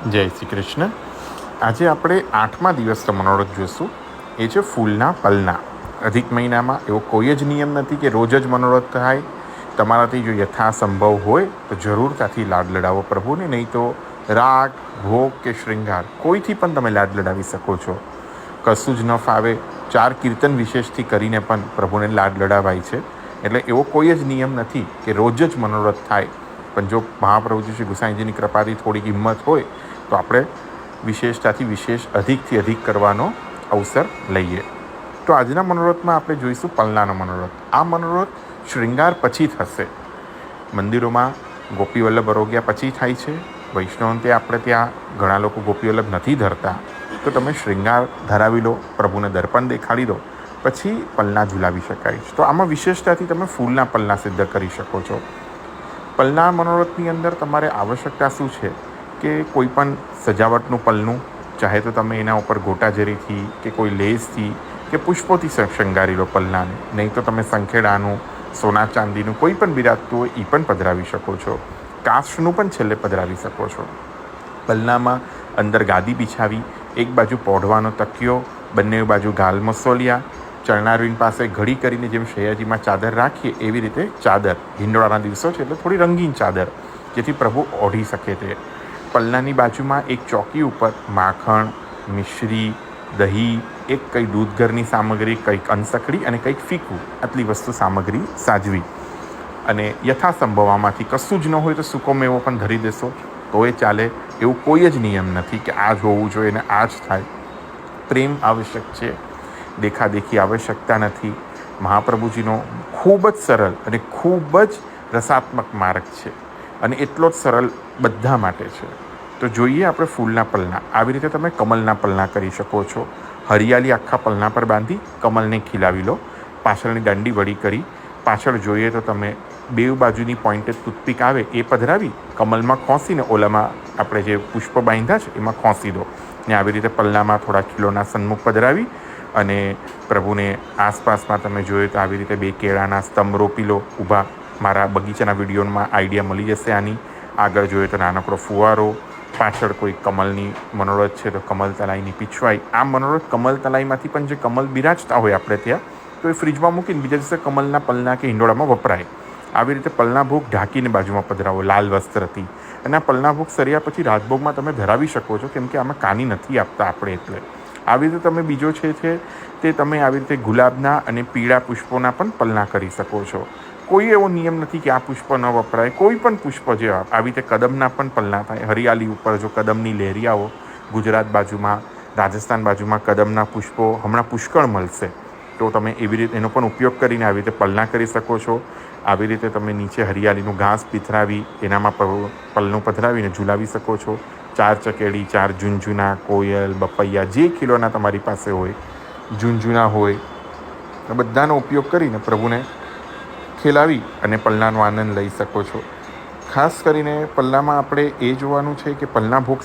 જય શ્રી કૃષ્ણ. આજે આપણે 8મા દિવસનો મનોરથ જોઈશું. એ છે ફૂલના પલના. અધિક મહિનામાં એવો કોઈ જ નિયમ નથી કે રોજ જ મનોરથ થાય. તમારાથી જો યથાસંભવ હોય તો જરૂર ત્યાંથી લાડ લડાવો પ્રભુને, નહીં તો રાગ, ભોગ કે શૃંગાર કોઈથી પણ તમે લાડ લડાવી શકો છો. કશું જ ન ફાવે 4 કીર્તન વિશેષથી કરીને પણ પ્રભુને લાડ લડાવાય છે. એટલે એવો કોઈ જ નિયમ નથી કે રોજ જ મનોરથ થાય. પણ જો મહાપ્રભુજી શ્રી ગુસાઈજીની કૃપાથી થોડીક હિંમત હોય તો આપણે વિશેષતાથી વિશેષ અધિકથી અધિક કરવાનો અવસર લઈએ. તો આજના મનોરથમાં આપણે જોઈશું પલનાનો મનોરથ. આ મનોરથ શૃંગાર પછી થશે. મંદિરોમાં ગોપીવલ્લભ અરોગ્યા પછી થાય છે. વૈષ્ણવંતે આપણે ત્યાં ઘણા લોકો ગોપીવલ્લભ નથી ધરતા, તો તમે શૃંગાર ધરાવી લો, પ્રભુને દર્પણ દેખાડી દો, પછી પલના ઝુલાવી શકાય. તો આમાં વિશેષતાથી તમે ફૂલના પલના સિદ્ધ કરી શકો છો. પલના મનોરથની અંદર તમારે આવશ્યકતા શું છે કે કોઈ પણ સજાવટનું પલનું, ચાહે તો તમે એના ઉપર ગોટાજરીથી કે કોઈ લેસથી કે પુષ્પોથી શણગારી લો પલનાને, નહીં તો તમે સંખેડાનું, સોના ચાંદીનું કોઈ પણ બિરાજતું હોય એ પણ પધરાવી શકો છો. કાષ્ઠનું પણ છેલ્લે પધરાવી શકો છો. પલનામાં અંદર ગાદી બિછાવી, એક બાજુ પોઢવાનો તકિયો, બંને બાજુ ગાલ મસોલિયા, ચરણારવિંદ પાસે ઘડી કરીને જેમ શૈયાજીમાં ચાદર રાખીએ એવી રીતે ચાદર, હિંડોળાના દિવસો છે એટલે થોડી રંગીન ચાદર, જેથી પ્રભુ ઓઢી શકે તે. પલનાની બાજુમાં એક ચોકી ઉપર માખણ, મિશ્રી, દહીં, એક કંઈ દૂધ ઘરની સામગ્રી, કંઈક અનસકડી અને કંઈક ફીકું, આટલી વસ્તુ સામગ્રી સાજવી. અને યથાસંભવમાંથી કશું જ ન હોય તો સૂકો મેવો પણ ધરી દેશો તો એ ચાલે. એવું કોઈ જ નિયમ નથી કે આ જ હોવું જોઈએ ને આ જ થાય. પ્રેમ આવશ્યક છે, દેખાદેખી આવશ્યકતા નથી. મહાપ્રભુજીનો ખૂબ જ સરળ અને ખૂબ જ રસાત્મક માર્ગ છે, અને એટલો જ સરળ બધા માટે છે. તો જોઈએ આપણે ફૂલના પલના. આવી રીતે તમે કમલના પલના કરી શકો છો. હરિયાળી આખા પલના પર બાંધી કમલને ખીલાવી લો. પાછળની દાંડી વળી કરી, પાછળ જોઈએ તો તમે બેઉ બાજુની પોઈન્ટેડ ટૂથપીક આવે એ પધરાવી કમલમાં ખોસીને ઓલામાં આપણે જે પુષ્પ બાંધ્યા છે એમાં ખોસી દો. ને આવી રીતે પલ્લામાં થોડા કિલોના સન્મુખ પધરાવી અને પ્રભુને આસપાસમાં તમે જોઈએ તો આવી રીતે 2 કેળાના સ્તંભ રોપી લો ઊભા. મારા બગીચાના વિડીયોમાં આઈડિયા મળી જશે આની. આગળ જોઈએ તો નાનકડો ફુવારો, પાછળ કોઈ કમલની મનોરથ છે તો કમલ તલાઈની પીછવાઈ. આ મનોરથ કમલ તલાઈમાંથી પણ જે કમલ બિરાજતા હોય આપણે ત્યાં, તો એ ફ્રીજમાં મૂકીને બીજા દિવસે કમલના પલના કે હિંડોળામાં વપરાય. આવી રીતે પલના ભોગ ઢાંકીને બાજુમાં પધરાવો લાલ વસ્ત્રથી. અને આ પલના ભોગ સર્યા પછી રાજભોગમાં તમે ધરાવી શકો છો, કેમ કે આમાં કાની નથી આપતા આપણે એટલે. આવી રીતે તમે બીજો છે તે તમે આવી રીતે ગુલાબના અને પીળા પુષ્પોના પણ પલના કરી શકો છો. કોઈ એવો નિયમ નથી કે આ પુષ્પ ન વપરાય. કોઈ પણ પુષ્પ જે આવી રીતે કદમના પણ પલના થાય. હરિયાળી ઉપર જો કદમની લહેરિયાઓ ગુજરાત બાજુમાં, રાજસ્થાન બાજુમાં કદમના પુષ્પો હમણાં પુષ્કળ મળશે, તો તમે એવી રીતે એનો પણ ઉપયોગ કરીને આવી રીતે પલના કરી શકો છો. આવી રીતે તમે નીચે હરિયાળીનું ઘાસ પીથરાવી એનામાં પલનું પધરાવીને ઝુલાવી શકો છો. 4 ચકેડી, 4 ઝુનઝુના, કોયલ, બપૈયા, જે ખીલોના તમારી પાસે હોય, ઝુનઝુના હોય, બધાનો ઉપયોગ કરીને પ્રભુને ખેલાવી અને પલનાનો આનંદ લઈ શકો છો. ખાસ કરીને પલ્લામાં આપણે એ જોવાનું છે કે પલના ભોગ